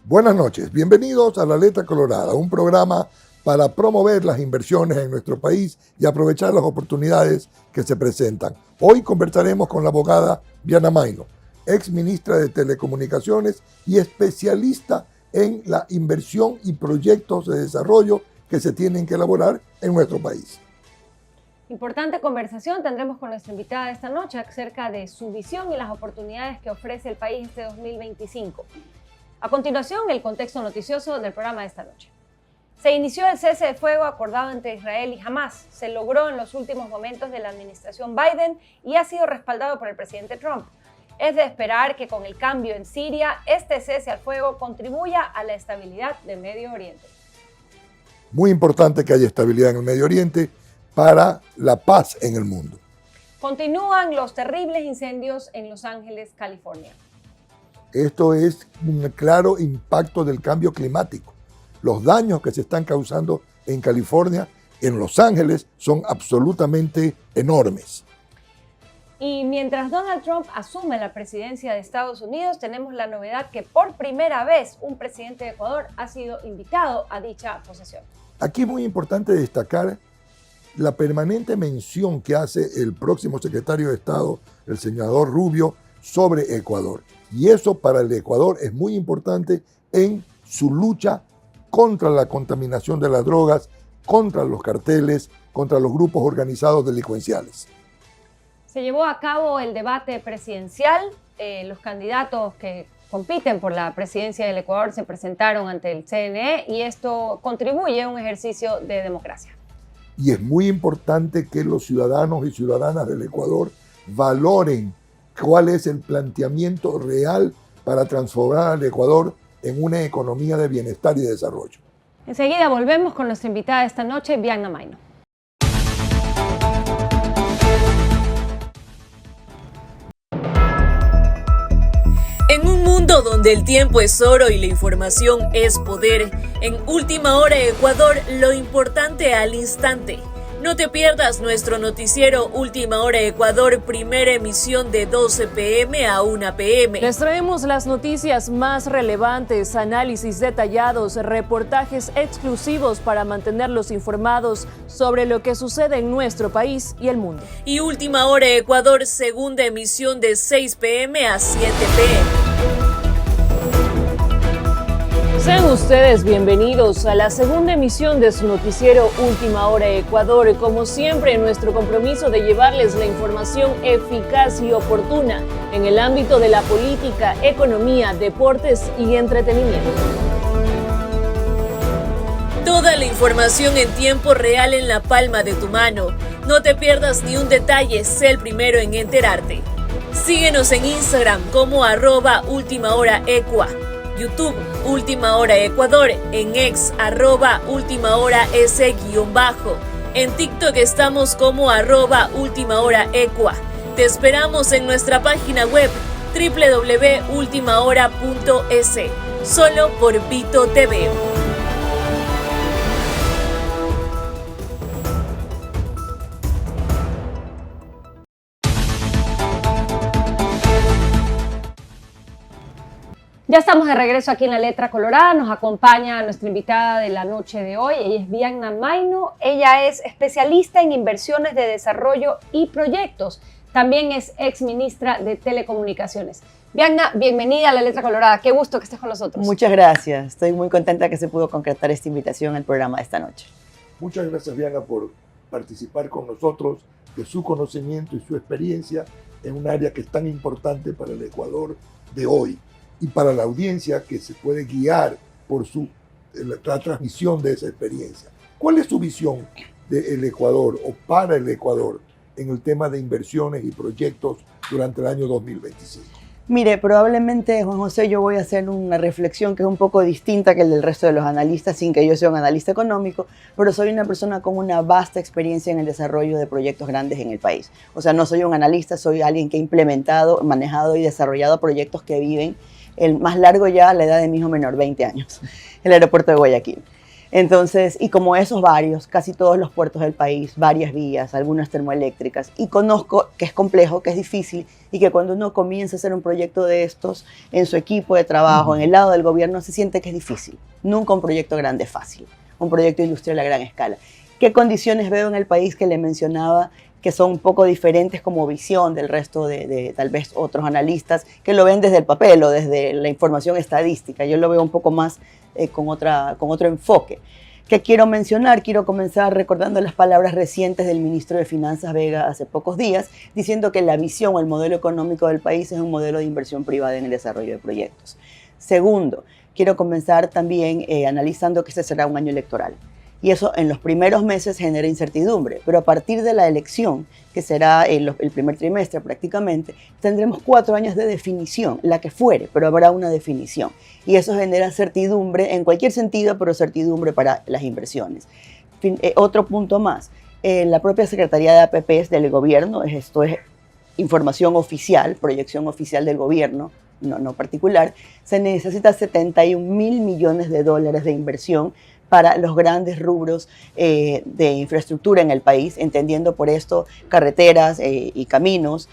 Buenas noches, bienvenidos a La Letra Colorada, un programa para promover las inversiones en nuestro país y aprovechar las oportunidades que se presentan. Hoy conversaremos con la abogada Viana Maino, ex ministra de Telecomunicaciones y especialista en la inversión y proyectos de desarrollo que se tienen que elaborar en nuestro país. Importante conversación tendremos con nuestra invitada esta noche acerca de su visión y las oportunidades que ofrece el país este 2025. A continuación, el contexto noticioso del programa de esta noche. Se inició el cese de fuego acordado entre Israel y Hamás. Se logró en los últimos momentos de la administración Biden y ha sido respaldado por el presidente Trump. Es de esperar que con el cambio en Siria, este cese al fuego contribuya a la estabilidad del Medio Oriente. Muy importante que haya estabilidad en el Medio Oriente para la paz en el mundo. Continúan los terribles incendios en Los Ángeles, California. Esto es un claro impacto del cambio climático. Los daños que se están causando en California, en Los Ángeles, son absolutamente enormes. Y mientras Donald Trump asume la presidencia de Estados Unidos, tenemos la novedad que por primera vez un presidente de Ecuador ha sido invitado a dicha posesión. Aquí es muy importante destacar la permanente mención que hace el próximo secretario de Estado, el senador Rubio, sobre Ecuador. Y eso para el Ecuador es muy importante en su lucha contra la contaminación de las drogas, contra los carteles, contra los grupos organizados delincuenciales. Se llevó a cabo el debate presidencial. Los candidatos que compiten por la presidencia del Ecuador se presentaron ante el CNE y esto contribuye a un ejercicio de democracia. Y es muy importante que los ciudadanos y ciudadanas del Ecuador valoren cuál es el planteamiento real para transformar al Ecuador en una economía de bienestar y de desarrollo. Enseguida volvemos con nuestra invitada esta noche, Viana Maino. En un mundo donde el tiempo es oro y la información es poder, en Última Hora Ecuador, lo importante al instante. No te pierdas nuestro noticiero Última Hora Ecuador, primera emisión de 12 p.m. a 1 p.m. Les traemos las noticias más relevantes, análisis detallados, reportajes exclusivos para mantenerlos informados sobre lo que sucede en nuestro país y el mundo. Y Última Hora Ecuador, segunda emisión de 6 p.m. a 7 p.m. Sean ustedes bienvenidos a la segunda emisión de su noticiero Última Hora Ecuador. Como siempre, nuestro compromiso de llevarles la información eficaz y oportuna en el ámbito de la política, economía, deportes y entretenimiento. Toda la información en tiempo real en la palma de tu mano. No te pierdas ni un detalle, sé el primero en enterarte. Síguenos en Instagram como @ultimahoraecua. YouTube, Última Hora Ecuador, en X, @ultimahoras_. En TikTok estamos como @ultimahoraecua. Te esperamos en nuestra página web www.ultimahora.es, solo por Vito TV. Ya estamos de regreso aquí en La Letra Colorada. Nos acompaña nuestra invitada de la noche de hoy. Ella es Viana Maino. Ella es especialista en inversiones de desarrollo y proyectos. También es ex ministra de Telecomunicaciones. Viana, bienvenida a La Letra Colorada. Qué gusto que estés con nosotros. Muchas gracias. Estoy muy contenta que se pudo concretar esta invitación al programa de esta noche. Muchas gracias, Viana, por participar con nosotros de su conocimiento y su experiencia en un área que es tan importante para el Ecuador de hoy y para la audiencia que se puede guiar por la transmisión de esa experiencia. ¿Cuál es su visión del Ecuador o para el Ecuador en el tema de inversiones y proyectos durante el año 2025? Mire, probablemente, Juan José, yo voy a hacer una reflexión que es un poco distinta que el del resto de los analistas, sin que yo sea un analista económico, pero soy una persona con una vasta experiencia en el desarrollo de proyectos grandes en el país. O sea, no soy un analista, soy alguien que ha implementado, manejado y desarrollado proyectos que viven el más largo ya a la edad de mi hijo menor, 20 años, el aeropuerto de Guayaquil. Entonces, y como esos varios, casi todos los puertos del país, varias vías, algunas termoeléctricas, y conozco que es complejo, que es difícil, y que cuando uno comienza a hacer un proyecto de estos en su equipo de trabajo, en el lado del gobierno, se siente que es difícil. Nunca un proyecto grande es fácil, un proyecto industrial a gran escala. ¿Qué condiciones veo en el país que le mencionaba que son un poco diferentes como visión del resto de tal vez otros analistas que lo ven desde el papel o desde la información estadística? Yo lo veo un poco más con otro enfoque. ¿Qué quiero mencionar? Quiero comenzar recordando las palabras recientes del ministro de Finanzas Vega hace pocos días, diciendo que la visión o el modelo económico del país es un modelo de inversión privada en el desarrollo de proyectos. Segundo, quiero comenzar también analizando que este será un año electoral. Y eso en los primeros meses genera incertidumbre, pero a partir de la elección, que será el primer trimestre prácticamente, tendremos 4 años de definición, la que fuere, pero habrá una definición. Y eso genera certidumbre en cualquier sentido, pero certidumbre para las inversiones. Otro punto más, la propia Secretaría de APPs del gobierno, esto es información oficial, proyección oficial del gobierno, no particular, se necesita 71.000 millones de dólares de inversión para los grandes rubros de infraestructura en el país, entendiendo por esto carreteras y caminos,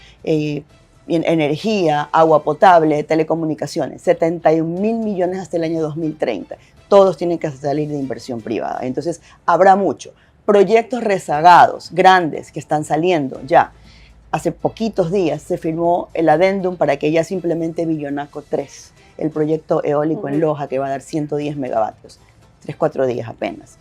energía, agua potable, telecomunicaciones, 71.000 millones hasta el año 2030. Todos tienen que salir de inversión privada. Entonces, habrá mucho. Proyectos rezagados, grandes, que están saliendo ya. Hace poquitos días se firmó el adendum para que ya simplemente Billonaco 3, el proyecto eólico en Loja, que va a dar 110 megavatios. 3-4 días apenas.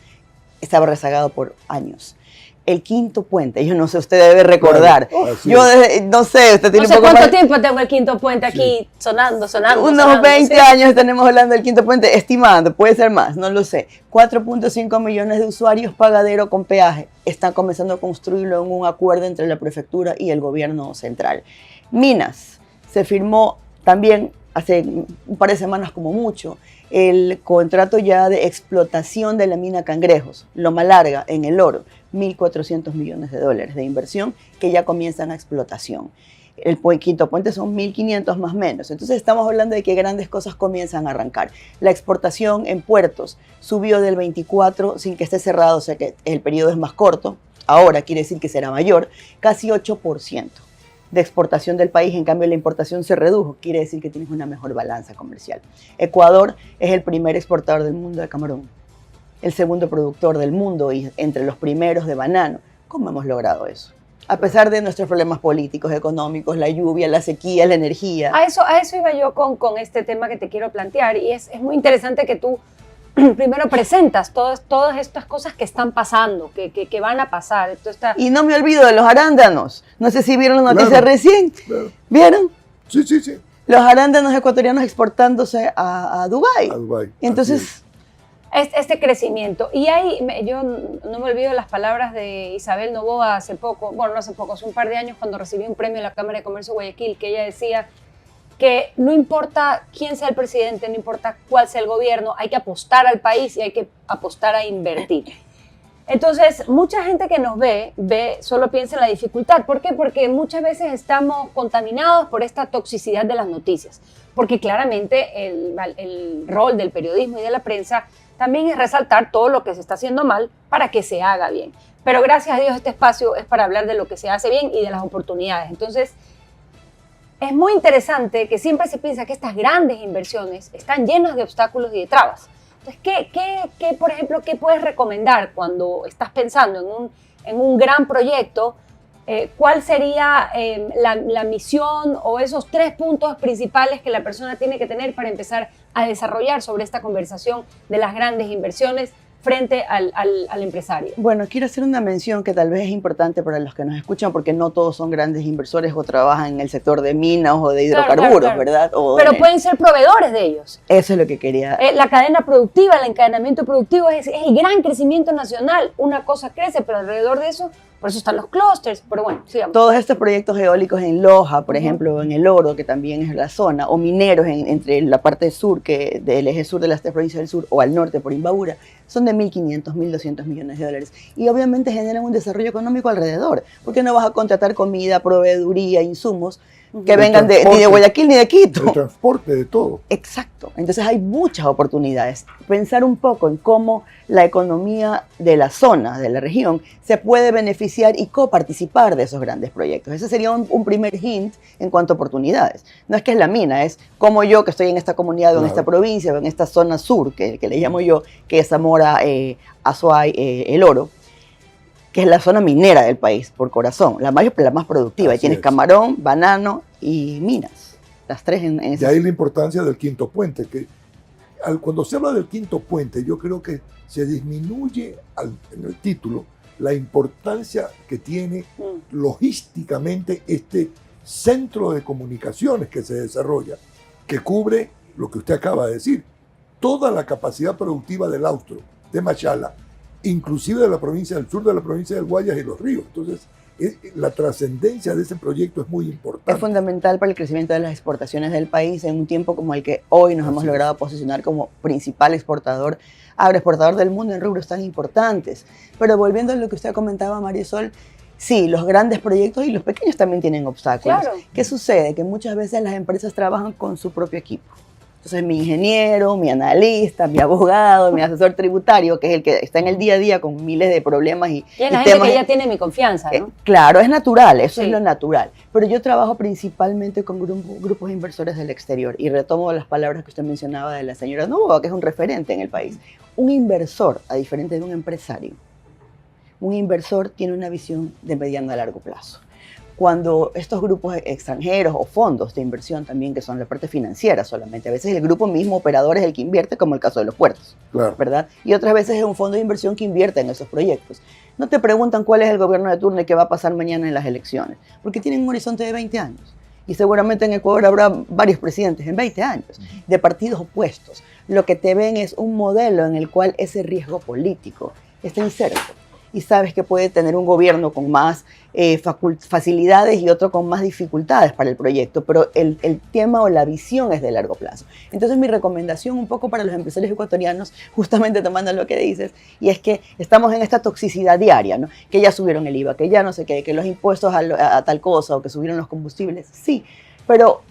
Estaba rezagado por años. El quinto puente, yo no sé, usted debe recordar. Claro, yo no sé, usted tiene no sé un poco cuánto más, tiempo tengo el quinto puente aquí sonando. unos 20 ¿sí? años tenemos hablando del quinto puente, estimando, puede ser más, no lo sé. 4.5 millones de usuarios pagadero con peaje. Están comenzando a construirlo en un acuerdo entre la prefectura y el gobierno central. Minas, se firmó también hace un par de semanas como mucho, el contrato ya de explotación de la mina Cangrejos, Loma Larga, en El Oro, 1.400 millones de dólares de inversión que ya comienzan a explotación. El quinto puente son 1.500 más o menos. Entonces estamos hablando de que grandes cosas comienzan a arrancar. La exportación en puertos subió del 24 sin que esté cerrado, o sea que el periodo es más corto. Ahora quiere decir que será mayor, casi 8% de exportación del país. En cambio la importación se redujo, quiere decir que tienes una mejor balanza comercial. Ecuador es el primer exportador del mundo de camarón, el segundo productor del mundo y entre los primeros de banano. ¿Cómo hemos logrado eso? A pesar de nuestros problemas políticos, económicos, la lluvia, la sequía, la energía. A eso iba yo con este tema que te quiero plantear, y es muy interesante que tú primero presentas todas estas cosas que están pasando, que van a pasar. Y no me olvido de los arándanos. No sé si vieron la noticia recién. Claro. ¿Vieron? Sí. Los arándanos ecuatorianos exportándose a Dubái. A Dubái. Entonces, este crecimiento. Y ahí, yo no me olvido las palabras de Isabel Noboa hace poco, bueno, no hace poco, hace un par de años, cuando recibió un premio en la Cámara de Comercio de Guayaquil, que ella decía que no importa quién sea el presidente, no importa cuál sea el gobierno, hay que apostar al país y hay que apostar a invertir. Entonces, mucha gente que nos ve solo piensa en la dificultad. ¿Por qué? Porque muchas veces estamos contaminados por esta toxicidad de las noticias. Porque claramente el rol del periodismo y de la prensa también es resaltar todo lo que se está haciendo mal para que se haga bien. Pero gracias a Dios este espacio es para hablar de lo que se hace bien y de las oportunidades. Entonces, es muy interesante que siempre se piensa que estas grandes inversiones están llenas de obstáculos y de trabas. Entonces, ¿qué por ejemplo, qué puedes recomendar cuando estás pensando en un gran proyecto? ¿Cuál sería la misión o esos 3 puntos principales que la persona tiene que tener para empezar a desarrollar sobre esta conversación de las grandes inversiones frente al empresario? Bueno, quiero hacer una mención que tal vez es importante para los que nos escuchan, porque no todos son grandes inversores o trabajan en el sector de minas o de hidrocarburos, claro. ¿Verdad? Pero pueden ser proveedores de ellos. Eso es lo que quería. La cadena productiva, el encadenamiento productivo es el gran crecimiento nacional. Una cosa crece, pero alrededor de eso, por eso están los clústeres. Pero bueno, sigamos. Todos estos proyectos eólicos en Loja, por ejemplo, en El Oro, que también es la zona, o mineros entre la parte sur, del eje sur de las 3 provincias del sur, o al norte por Imbabura, son de 1.500, 1.200 millones de dólares. Y obviamente generan un desarrollo económico alrededor, porque no vas a contratar comida, proveeduría, insumos, que vengan ni de Guayaquil ni de Quito. El transporte de todo. Exacto. Entonces hay muchas oportunidades. Pensar un poco en cómo la economía de la zona, de la región, se puede beneficiar y coparticipar de esos grandes proyectos. Ese sería un primer hint en cuanto a oportunidades. No es que es la mina, es como yo que estoy en esta comunidad o en esta provincia o en esta zona sur, que le llamo yo, que es Zamora, Azuay, El Oro, que es la zona minera del país, por corazón, la más productiva. Ahí tienes camarón, banano y minas, las tres en esa. De ahí la importancia del quinto puente, que cuando se habla del quinto puente, yo creo que se disminuye en el título la importancia que tiene logísticamente este centro de comunicaciones que se desarrolla, que cubre lo que usted acaba de decir, toda la capacidad productiva del Austro, de Machala, inclusive de la provincia del sur, de la provincia del Guayas y los ríos. Entonces, la trascendencia de ese proyecto es muy importante. Es fundamental para el crecimiento de las exportaciones del país en un tiempo como el que hoy nos hemos logrado posicionar como principal agroexportador del mundo en rubros tan importantes. Pero volviendo a lo que usted comentaba, Marisol, sí, los grandes proyectos y los pequeños también tienen obstáculos. Claro. ¿Qué sucede? Que muchas veces las empresas trabajan con su propio equipo. Entonces mi ingeniero, mi analista, mi abogado, mi asesor tributario, que es el que está en el día a día con miles de problemas y es la temas gente que ya tiene mi confianza, ¿no? Claro, es natural, eso es lo natural. Pero yo trabajo principalmente con grupos de inversores del exterior y retomo las palabras que usted mencionaba de la señora Novoa, que es un referente en el país. Un inversor, a diferencia de un empresario, un inversor tiene una visión de mediano a largo plazo. Cuando estos grupos extranjeros o fondos de inversión también, que son la parte financiera solamente, a veces el grupo mismo operador es el que invierte, como el caso de los puertos, claro, ¿verdad? Y otras veces es un fondo de inversión que invierte en esos proyectos. No te preguntan cuál es el gobierno de turno y qué va a pasar mañana en las elecciones, porque tienen un horizonte de 20 años. Y seguramente en Ecuador habrá varios presidentes en 20 años, de partidos opuestos. Lo que te ven es un modelo en el cual ese riesgo político está inserto. Y sabes que puede tener un gobierno con más facilidades y otro con más dificultades para el proyecto, pero el tema o la visión es de largo plazo. Entonces mi recomendación un poco para los empresarios ecuatorianos, justamente tomando lo que dices, y es que estamos en esta toxicidad diaria, ¿no? Que ya subieron el IVA, que ya no sé qué, que los impuestos a tal cosa o que subieron los combustibles, sí, pero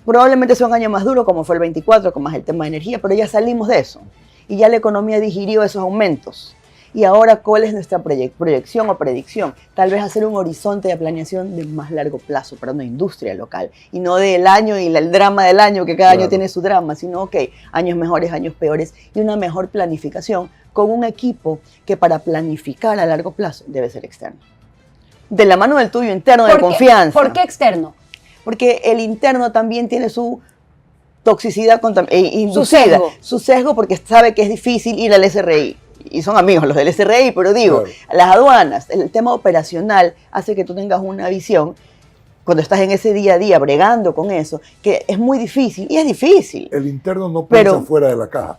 probablemente sea un año más duro como fue el 24, con más el tema de energía, pero ya salimos de eso y ya la economía digirió esos aumentos. Y ahora, ¿cuál es nuestra proyección o predicción? Tal vez hacer un horizonte de planeación de más largo plazo para una industria local. Y no del año y el drama del año, que cada año tiene su drama, sino, años mejores, años peores, y una mejor planificación con un equipo que para planificar a largo plazo debe ser externo. De la mano del tuyo interno de confianza. ¿Por qué externo? Porque el interno también tiene su toxicidad inducida. Su sesgo porque sabe que es difícil ir al SRI. Y son amigos los del SRI, pero digo, las aduanas, el tema operacional hace que tú tengas una visión, cuando estás en ese día a día bregando con eso, que es muy difícil, y es difícil. El interno no piensa fuera de la caja.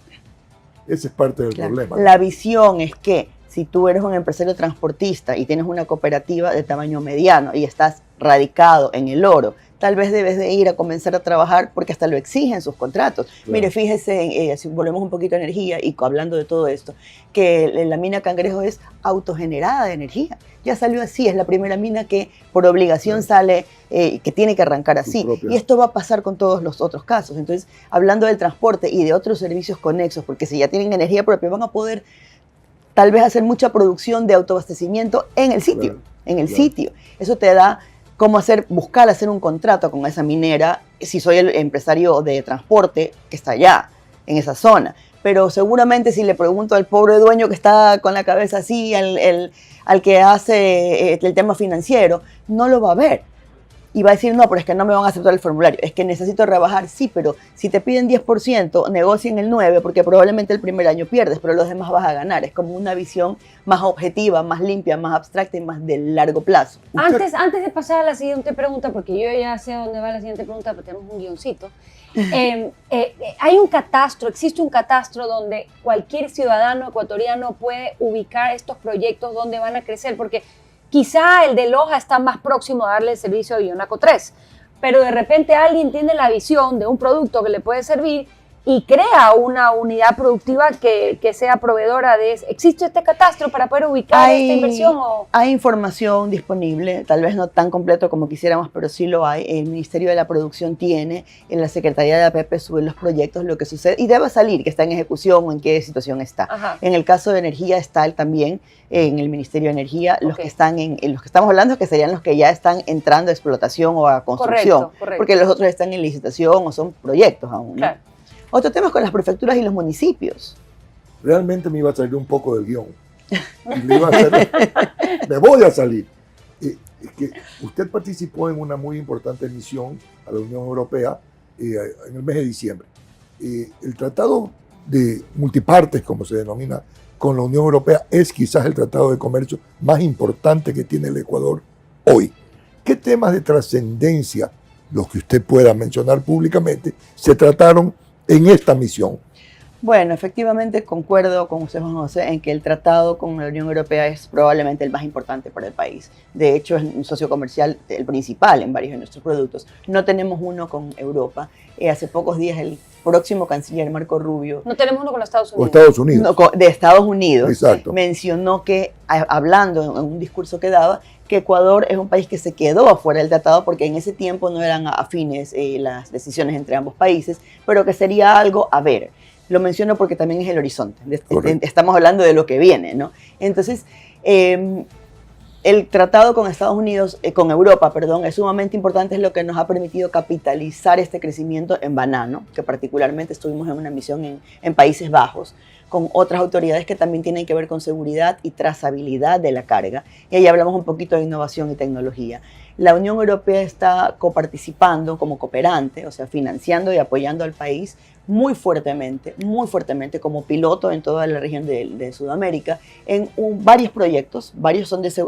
Ese es parte del problema. La visión es que si tú eres un empresario transportista y tienes una cooperativa de tamaño mediano y estás radicado en El Oro, tal vez debes de ir a comenzar a trabajar porque hasta lo exigen sus contratos. Claro. Mire, fíjese, si volvemos un poquito a energía y hablando de todo esto, que la mina Cangrejo es autogenerada de energía. Ya salió así, es la primera mina que por obligación sale, que tiene que arrancar así. Y esto va a pasar con todos los otros casos. Entonces, hablando del transporte y de otros servicios conexos, porque si ya tienen energía propia, van a poder tal vez hacer mucha producción de autoabastecimiento en el sitio. Sitio. Eso te da cómo buscar hacer un contrato con esa minera, si soy el empresario de transporte que está allá, en esa zona. Pero seguramente si le pregunto al pobre dueño que está con la cabeza así, al que hace el tema financiero, no lo va a ver. Y va a decir, no, pero es que no me van a aceptar el formulario, es que necesito rebajar, sí, pero si te piden 10%, negocien el 9%, porque probablemente el primer año pierdes, pero los demás vas a ganar. Es como una visión más objetiva, más limpia, más abstracta y más de largo plazo. Antes de pasar a la siguiente pregunta, porque yo ya sé a dónde va la siguiente pregunta, pero tenemos un guioncito. Hay un catastro, existe un catastro donde cualquier ciudadano ecuatoriano puede ubicar estos proyectos donde van a crecer, porque quizá el de Loja está más próximo a darle el servicio a Bionaco 3, pero de repente alguien tiene la visión de un producto que le puede servir y crea una unidad productiva que sea proveedora de eso. ¿Existe este catastro para poder ubicar esta inversión? Hay información disponible, tal vez no tan completo como quisiéramos, pero sí lo hay. El Ministerio de la Producción tiene, en la Secretaría de APP suben los proyectos, lo que sucede, y debe salir que está en ejecución o en qué situación está. Ajá. En el caso de energía está también en el Ministerio de Energía. Los Ok. que están en los que estamos hablando que serían los que ya están entrando a explotación o a construcción, Correcto. porque los otros están en licitación o son proyectos aún, ¿no? Claro. Otro tema es con las prefecturas y los municipios. Realmente me iba a salir un poco del guión. Y me voy a salir. Es que usted participó en una muy importante misión a la Unión Europea en el mes de diciembre. El tratado de multipartes, como se denomina, con la Unión Europea es quizás el tratado de comercio más importante que tiene el Ecuador hoy. ¿Qué temas de trascendencia, los que usted pueda mencionar públicamente, se trataron en esta misión? Bueno, efectivamente concuerdo con usted, Juan José, en que el tratado con la Unión Europea es probablemente el más importante para el país. De hecho, es un socio comercial, el principal en varios de nuestros productos. No tenemos uno con Europa. Hace pocos días el próximo canciller Marco Rubio, No tenemos uno con los Estados O Unidos. Estados Unidos. de Estados Unidos, Exacto. mencionó que, hablando en un discurso que daba, que Ecuador es un país que se quedó afuera del tratado porque en ese tiempo no eran afines las decisiones entre ambos países, pero que sería algo a ver. Lo menciono porque también es el horizonte. Correcto. Estamos hablando de lo que viene, ¿no? Entonces, el tratado con Estados Unidos, con Europa, perdón, es sumamente importante, es lo que nos ha permitido capitalizar este crecimiento en banano, que particularmente estuvimos en una misión en Países Bajos, con otras autoridades que también tienen que ver con seguridad y trazabilidad de la carga. Y ahí hablamos un poquito de innovación y tecnología. La Unión Europea está coparticipando como cooperante, o sea, financiando y apoyando al país muy fuertemente como piloto en toda la región de Sudamérica, en varios proyectos,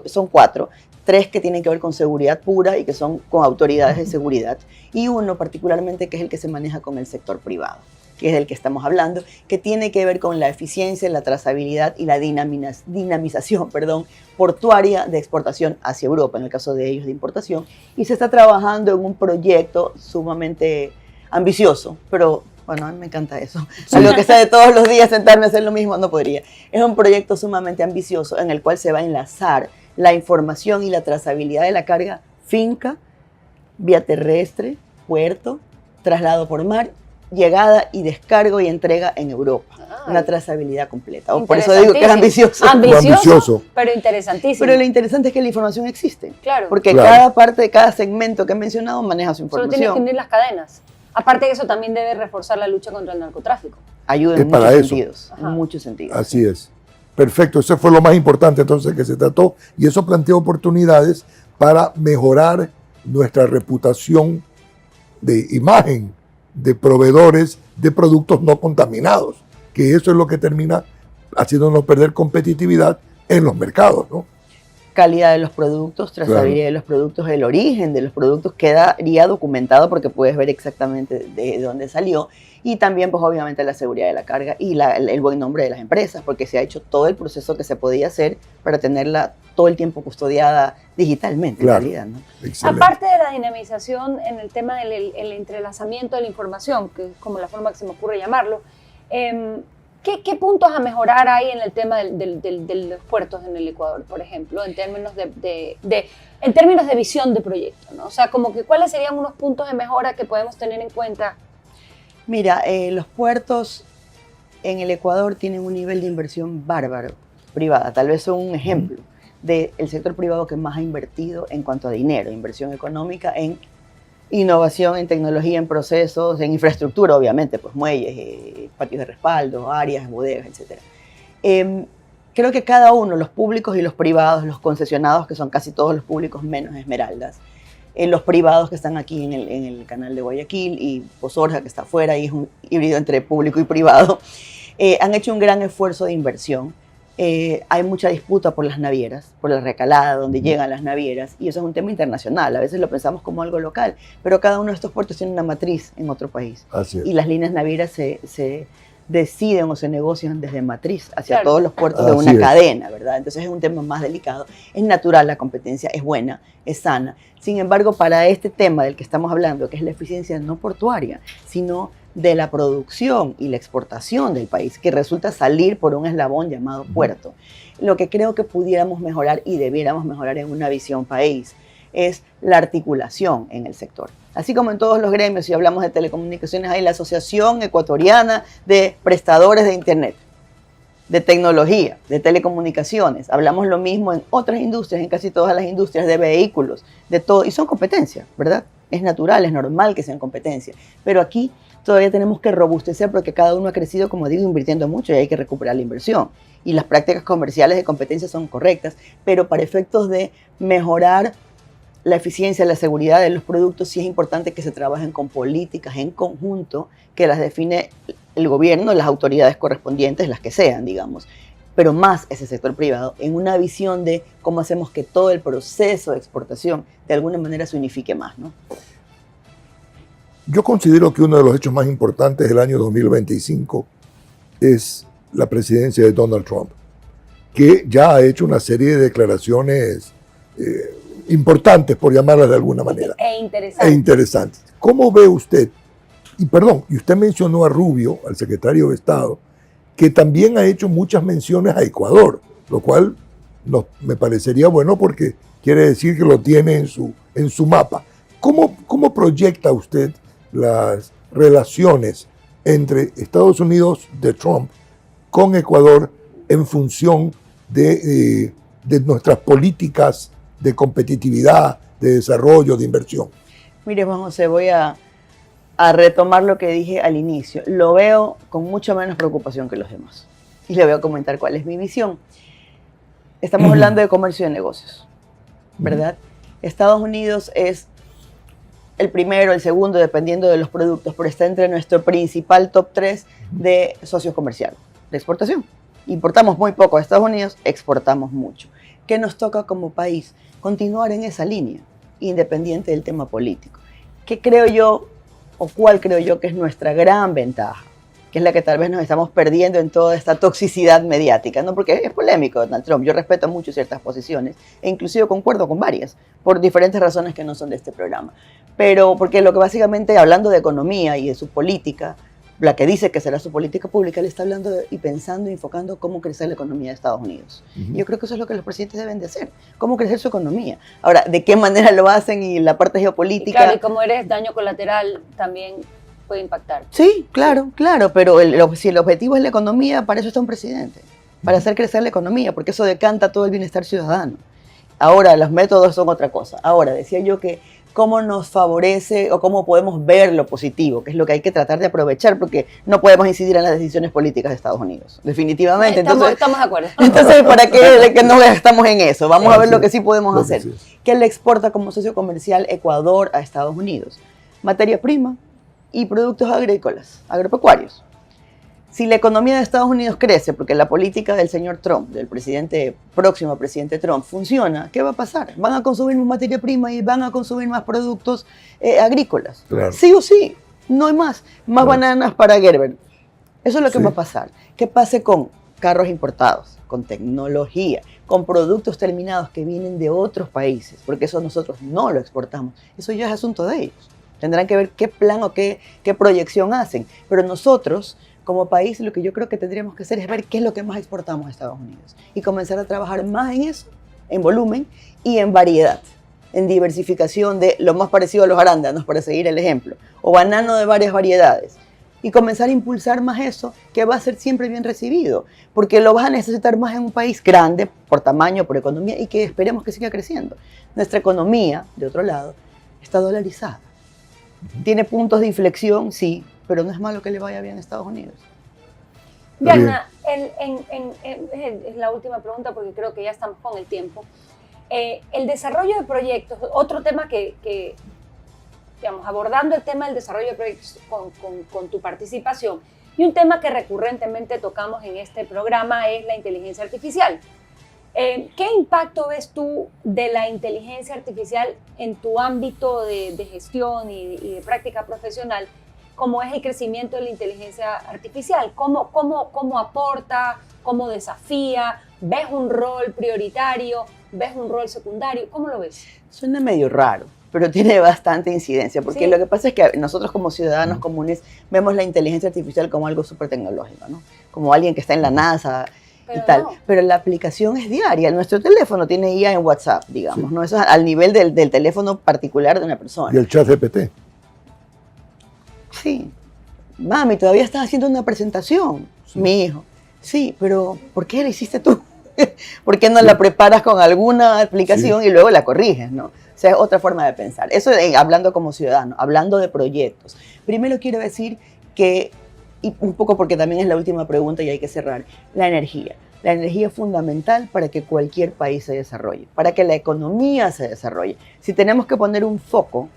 son 4, 3 que tienen que ver con seguridad pura y que son con autoridades de seguridad, y uno particularmente que es el que se maneja con el sector privado, que es del que estamos hablando, que tiene que ver con la eficiencia, la trazabilidad y la dinamización portuaria de exportación hacia Europa, en el caso de ellos de importación, y se está trabajando en un proyecto sumamente ambicioso, pero bueno, a mí me encanta eso. Sí. Algo que sea de todos los días sentarme a hacer lo mismo, no podría. Es un proyecto sumamente ambicioso en el cual se va a enlazar la información y la trazabilidad de la carga finca, vía terrestre, puerto, traslado por mar, llegada y descargo y entrega en Europa. Una trazabilidad completa. Por eso digo que es ambicioso. Ambicioso. Pero interesantísimo. Pero lo interesante es que la información existe. Claro. Porque Claro. cada parte, cada segmento que he mencionado maneja su Solo información. tienes que unir las cadenas. Aparte de eso, también debe reforzar la lucha contra el narcotráfico. Ayuda Es en para muchos eso. sentidos. Ajá. En muchos sentidos. Así es. Perfecto, eso fue lo más importante entonces que se trató y eso plantea oportunidades para mejorar nuestra reputación de imagen de proveedores de productos no contaminados, que eso es lo que termina haciéndonos perder competitividad en los mercados, ¿no? Calidad de los productos, trazabilidad de los productos, el origen de los productos quedaría documentado porque puedes ver exactamente de dónde salió, y también pues obviamente la seguridad de la carga y el buen nombre de las empresas, porque se ha hecho todo el proceso que se podía hacer para tenerla todo el tiempo custodiada digitalmente, Claro. en realidad, ¿no? Excelente. Aparte de la dinamización en el tema del el entrelazamiento de la información, que es como la forma que se me ocurre llamarlo, ¿qué puntos a mejorar hay en el tema de los puertos en el Ecuador, por ejemplo, en términos en términos de visión de proyecto, ¿no? O sea, como que cuáles serían unos puntos de mejora que podemos tener en cuenta. Mira, los puertos en el Ecuador tienen un nivel de inversión bárbaro, privada. Tal vez son un ejemplo del sector privado que más ha invertido en cuanto a dinero, inversión económica en innovación, en tecnología, en procesos, en infraestructura, obviamente, pues muelles, patios de respaldo, áreas, bodegas, etc. Creo que cada uno, los públicos y los privados, los concesionados, que son casi todos los públicos menos Esmeraldas, los privados que están aquí en el canal de Guayaquil y Pozorja, que está afuera, y es un híbrido entre público y privado, han hecho un gran esfuerzo de inversión. Hay mucha disputa por las navieras, por la recalada, donde llegan las navieras, y eso es un tema internacional. A veces lo pensamos como algo local, pero cada uno de estos puertos tiene una matriz en otro país. Así es. Y las líneas navieras se deciden o se negocian desde matriz hacia Claro. todos los puertos de Así una es. cadena, ¿verdad? Entonces es un tema más delicado. Es natural, la competencia es buena, es sana. Sin embargo, para este tema del que estamos hablando, que es la eficiencia no portuaria, sino de la producción y la exportación del país, que resulta salir por un eslabón llamado puerto. Lo que creo que pudiéramos mejorar y debiéramos mejorar en una visión país es la articulación en el sector. Así como en todos los gremios, si hablamos de telecomunicaciones, hay la Asociación Ecuatoriana de Prestadores de Internet, de tecnología, de telecomunicaciones. Hablamos lo mismo en otras industrias, en casi todas las industrias, de vehículos, de todo. Y son competencias, ¿verdad? Es natural, es normal que sean competencias. Pero aquí todavía tenemos que robustecer porque cada uno ha crecido, como digo, invirtiendo mucho y hay que recuperar la inversión. Y las prácticas comerciales de competencia son correctas, pero para efectos de mejorar la eficiencia, la seguridad de los productos, sí es importante que se trabajen con políticas en conjunto que las define el gobierno, las autoridades correspondientes, las que sean, digamos, pero más ese sector privado, en una visión de cómo hacemos que todo el proceso de exportación de alguna manera se unifique más, ¿no? Yo considero que uno de los hechos más importantes del año 2025 es la presidencia de Donald Trump, que ya ha hecho una serie de declaraciones importantes, por llamarlas de alguna manera. E interesantes. ¿Cómo ve usted? Y usted mencionó a Rubio, al secretario de Estado, que también ha hecho muchas menciones a Ecuador, lo cual me parecería bueno porque quiere decir que lo tiene en su mapa. ¿Cómo proyecta usted las relaciones entre Estados Unidos de Trump con Ecuador en función de nuestras políticas de competitividad, de desarrollo, de inversión? Mire, Juan José, voy a retomar lo que dije al inicio. Lo veo con mucha menos preocupación que los demás. Y le voy a comentar cuál es mi visión. Estamos hablando de comercio y de negocios, ¿verdad? Estados Unidos es el primero, el segundo, dependiendo de los productos, pero está entre nuestro principal top 3 de socios comerciales, de exportación. Importamos muy poco a Estados Unidos, exportamos mucho. ¿Qué nos toca como país? Continuar en esa línea, independiente del tema político. ¿Qué creo yo, o cuál creo yo que es nuestra gran ventaja? Que es la que tal vez nos estamos perdiendo en toda esta toxicidad mediática, ¿no? Porque es polémico Donald Trump, yo respeto mucho ciertas posiciones, e inclusive concuerdo con varias, por diferentes razones que no son de este programa. Pero porque lo que básicamente, hablando de economía y de su política, la que dice que será su política pública, él está hablando y pensando y enfocando cómo crecer la economía de Estados Unidos. Y yo creo que eso es lo que los presidentes deben de hacer, cómo crecer su economía. Ahora, ¿de qué manera lo hacen? Y la parte geopolítica... Y claro, y como eres daño colateral, también puede impactar. Sí, claro, pero si el objetivo es la economía, para eso está un presidente, para hacer crecer la economía, porque eso decanta todo el bienestar ciudadano. Ahora, los métodos son otra cosa. Ahora, decía yo que cómo nos favorece o cómo podemos ver lo positivo, que es lo que hay que tratar de aprovechar, porque no podemos incidir en las decisiones políticas de Estados Unidos, definitivamente. Estamos de acuerdo. Entonces, ¿para qué que no gastamos en eso? Vamos a ver lo que sí podemos hacer. ¿Qué le exporta como socio comercial Ecuador a Estados Unidos? Materia prima y productos agrícolas, agropecuarios. Si la economía de Estados Unidos crece, porque la política del señor Trump, del próximo presidente Trump, funciona, ¿qué va a pasar? Van a consumir más materia prima y van a consumir más productos agrícolas. Claro. Sí o sí, no hay más. Más bananas para Gerber. Eso es lo que va a pasar. ¿Qué pase con carros importados, con tecnología, con productos terminados que vienen de otros países? Porque eso nosotros no lo exportamos. Eso ya es asunto de ellos. Tendrán que ver qué plan o qué proyección hacen. Pero nosotros, como país, lo que yo creo que tendríamos que hacer es ver qué es lo que más exportamos a Estados Unidos y comenzar a trabajar más en eso, en volumen y en variedad, en diversificación de lo más parecido a los arándanos, para seguir el ejemplo, o banano de varias variedades, y comenzar a impulsar más eso, que va a ser siempre bien recibido, porque lo vas a necesitar más en un país grande, por tamaño, por economía, y que esperemos que siga creciendo. Nuestra economía, de otro lado, está dolarizada. Tiene puntos de inflexión, sí, pero no es malo que le vaya bien a Estados Unidos. Diana, es la última pregunta porque creo que ya estamos con el tiempo. El desarrollo de proyectos, otro tema que digamos, abordando el tema del desarrollo de proyectos con tu participación, y un tema que recurrentemente tocamos en este programa es la inteligencia artificial. ¿Qué impacto ves tú de la inteligencia artificial en tu ámbito de gestión y de práctica profesional? ¿Cómo es el crecimiento de la inteligencia artificial? ¿Cómo aporta? ¿Cómo desafía? ¿Ves un rol prioritario? ¿Ves un rol secundario? ¿Cómo lo ves? Suena medio raro, pero tiene bastante incidencia, porque Sí. lo que pasa es que nosotros como ciudadanos comunes vemos la inteligencia artificial como algo súper tecnológico, ¿no? Como alguien que está en la NASA Pero y tal, no. pero la aplicación es diaria. Nuestro teléfono tiene IA en WhatsApp, digamos, ¿no? Eso es al nivel del teléfono particular de una persona. Y el chat GPT. Sí. Mami, todavía estás haciendo una presentación. Sí. Mi hijo. Sí, pero ¿por qué la hiciste tú? ¿Por qué no la preparas con alguna aplicación y luego la corriges, no? O sea, es otra forma de pensar. Eso hablando como ciudadano, hablando de proyectos. Primero quiero decir que, y un poco porque también es la última pregunta y hay que cerrar, la energía. La energía es fundamental para que cualquier país se desarrolle, para que la economía se desarrolle. Si tenemos que poner un foco,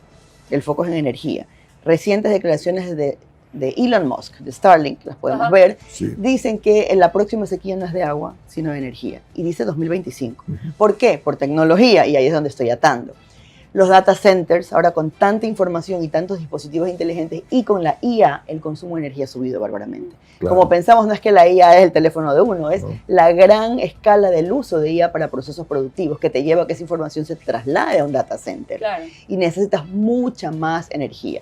el foco es en energía. Recientes declaraciones de Elon Musk, de Starlink, las podemos Ajá. ver, Sí. dicen que en la próxima sequía no es de agua, sino de energía. Y dice 2025. ¿Por qué? Por tecnología, y ahí es donde estoy atando. Los data centers, ahora con tanta información y tantos dispositivos inteligentes y con la IA, el consumo de energía ha subido bárbaramente. Claro. Como pensamos, no es que la IA es el teléfono de uno, es No. la gran escala del uso de IA para procesos productivos que te lleva a que esa información se traslade a un data center. Claro. Y necesitas mucha más energía.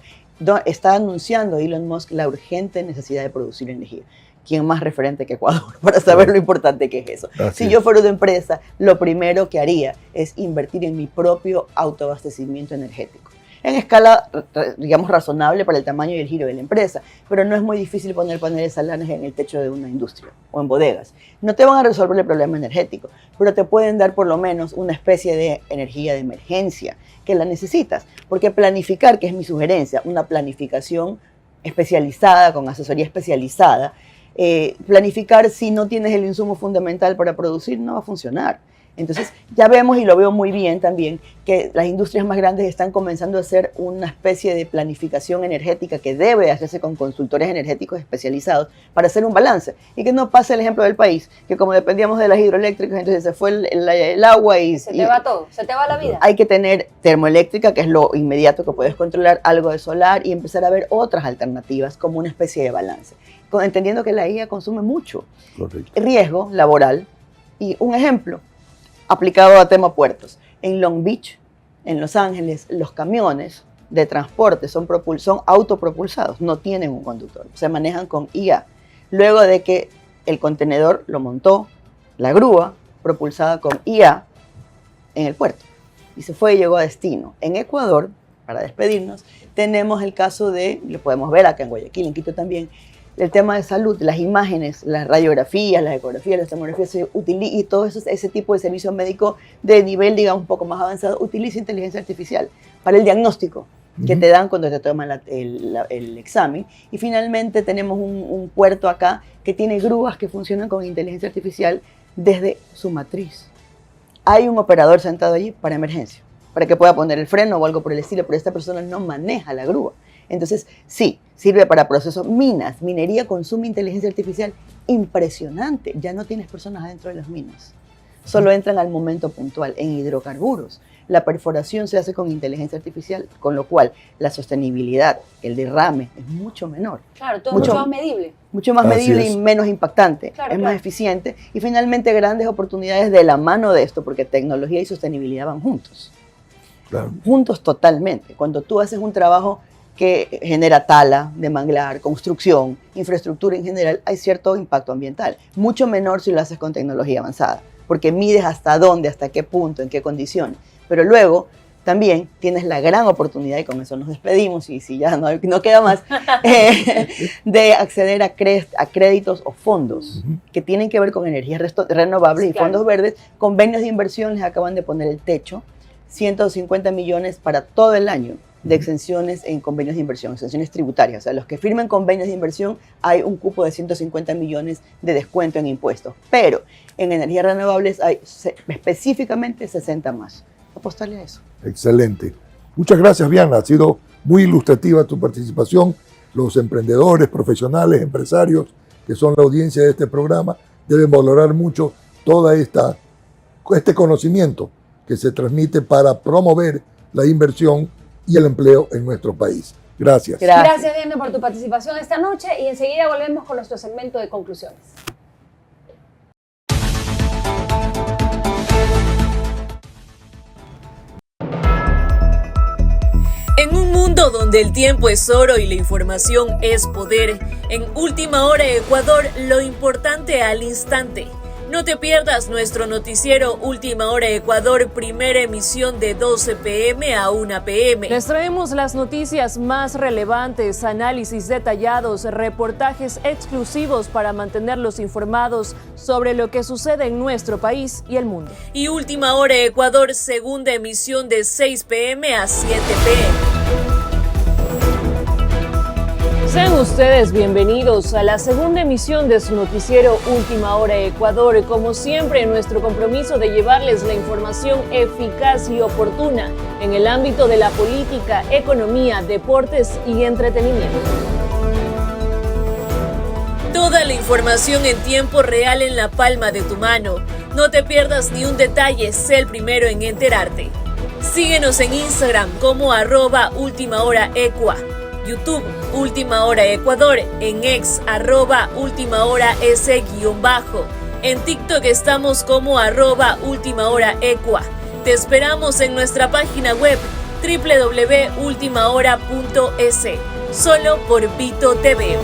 Está anunciando Elon Musk la urgente necesidad de producir energía. ¿Quién más referente que Ecuador para saber lo importante que es eso? Así Si es. yo fuera una empresa, lo primero que haría es invertir en mi propio autoabastecimiento energético. En escala, digamos, razonable para el tamaño y el giro de la empresa, pero no es muy difícil poner paneles solares en el techo de una industria o en bodegas. No te van a resolver el problema energético, pero te pueden dar por lo menos una especie de energía de emergencia que la necesitas, porque planificar, que es mi sugerencia, una planificación especializada, con asesoría especializada, planificar si no tienes el insumo fundamental para producir no va a funcionar. Entonces ya vemos, y lo veo muy bien también, que las industrias más grandes están comenzando a hacer una especie de planificación energética que debe hacerse con consultores energéticos especializados para hacer un balance. Y que no pase el ejemplo del país, que como dependíamos de las hidroeléctricas, entonces se fue el agua y... Se te va todo, se te va la vida. Hay que tener termoeléctrica, que es lo inmediato que puedes controlar, algo de solar y empezar a ver otras alternativas como una especie de balance. Entendiendo que la IA consume mucho. Correcto. Riesgo laboral. Y un ejemplo aplicado a tema puertos. En Long Beach, en Los Ángeles, los camiones de transporte son autopropulsados, no tienen un conductor, se manejan con IA. Luego de que el contenedor lo montó la grúa propulsada con IA en el puerto y se fue y llegó a destino. En Ecuador, para despedirnos, tenemos el caso de, lo podemos ver acá en Guayaquil, en Quito también, el tema de salud, las imágenes, las radiografías, las ecografías, las tomografías, y todo eso, ese tipo de servicio médico de nivel, digamos, un poco más avanzado, utiliza inteligencia artificial para el diagnóstico que te dan cuando te toman el examen. Y finalmente tenemos un puerto acá que tiene grúas que funcionan con inteligencia artificial desde su matriz. Hay un operador sentado allí para emergencia, para que pueda poner el freno o algo por el estilo, pero esta persona no maneja la grúa. Entonces, sí, sirve para procesos. Minería consume inteligencia artificial impresionante. Ya no tienes personas adentro de las minas. Solo entran al momento puntual. En hidrocarburos, la perforación se hace con inteligencia artificial, con lo cual la sostenibilidad, el derrame es mucho menor. Claro, todo mucho- mucho más medible. Mucho más Así medible es. y menos impactante. Claro, es claro. más eficiente. Y finalmente grandes oportunidades de la mano de esto, porque tecnología y sostenibilidad van juntos. Claro. Juntos totalmente. Cuando tú haces un trabajo que genera tala de manglar, construcción, infraestructura en general, hay cierto impacto ambiental. Mucho menor si lo haces con tecnología avanzada, porque mides hasta dónde, hasta qué punto, en qué condiciones. Pero luego también tienes la gran oportunidad, y con eso nos despedimos, y si ya no queda más, de acceder a créditos o fondos que tienen que ver con energías renovables Sí, y claro. fondos verdes. Convenios de inversión les acaban de poner el techo, 150 millones para todo el año de exenciones en convenios de inversión, exenciones tributarias. O sea, los que firmen convenios de inversión hay un cupo de 150 millones de descuento en impuestos. Pero en energías renovables hay específicamente 60 más. Apostarle a eso. Excelente. Muchas gracias, Viana. Ha sido muy ilustrativa tu participación. Los emprendedores, profesionales, empresarios que son la audiencia de este programa deben valorar mucho toda este conocimiento que se transmite para promover la inversión y el empleo en nuestro país. Gracias. Gracias, Diana, por tu participación esta noche y enseguida volvemos con nuestro segmento de conclusiones. mundo donde el tiempo es oro y la información es poder. En Última Hora Ecuador, lo importante al instante. No te pierdas nuestro noticiero Última Hora Ecuador, primera emisión de 12 p.m. a 1 p.m. Les traemos las noticias más relevantes, análisis detallados, reportajes exclusivos para mantenerlos informados sobre lo que sucede en nuestro país y el mundo. Y Última Hora Ecuador, segunda emisión de 6 p.m. a 7 p.m. Sean ustedes bienvenidos a la segunda emisión de su noticiero Última Hora Ecuador. Como siempre, nuestro compromiso de llevarles la información eficaz y oportuna en el ámbito de la política, economía, deportes y entretenimiento. Toda la información en tiempo real en la palma de tu mano. No te pierdas ni un detalle, sé el primero en enterarte. Síguenos en Instagram como @ultimahoraecua. YouTube, Última Hora Ecuador, en X, @ultimahoras_. En TikTok estamos como @ultimahoraecua. Te esperamos en nuestra página web www.ultimahora.es, solo por Vito TV.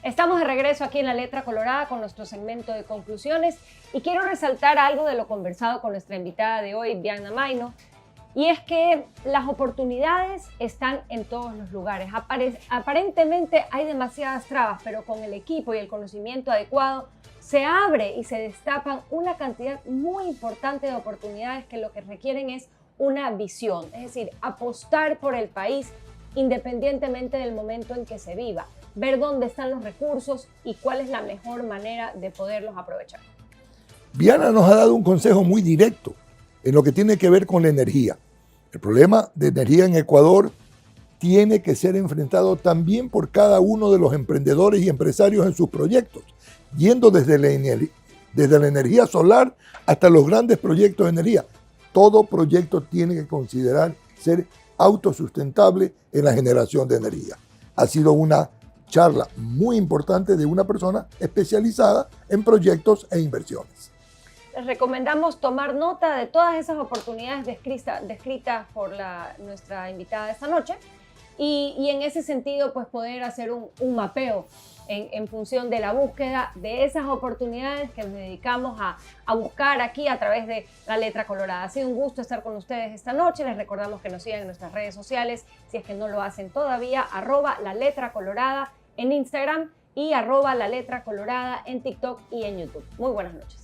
Estamos de regreso aquí en La Letra Colorada con nuestro segmento de conclusiones y quiero resaltar algo de lo conversado con nuestra invitada de hoy, Bianna Maino, y es que las oportunidades están en todos los lugares. Aparentemente hay demasiadas trabas, pero con el equipo y el conocimiento adecuado se abre y se destapan una cantidad muy importante de oportunidades que lo que requieren es una visión, es decir, apostar por el país independientemente del momento en que se viva, ver dónde están los recursos y cuál es la mejor manera de poderlos aprovechar. Bianna nos ha dado un consejo muy directo en lo que tiene que ver con la energía. El problema de energía en Ecuador tiene que ser enfrentado también por cada uno de los emprendedores y empresarios en sus proyectos, yendo desde la energía solar hasta los grandes proyectos de energía. Todo proyecto tiene que considerar ser autosustentable en la generación de energía. Ha sido una charla muy importante de una persona especializada en proyectos e inversiones. Les recomendamos tomar nota de todas esas oportunidades descritas por nuestra invitada esta noche y en ese sentido pues poder hacer un mapeo en función de la búsqueda de esas oportunidades que nos dedicamos a buscar aquí a través de La Letra Colorada. Ha sido un gusto estar con ustedes esta noche. Les recordamos que nos sigan en nuestras redes sociales, si es que no lo hacen todavía, @laletracolorada en Instagram y @laletracolorada en TikTok y en YouTube. Muy buenas noches.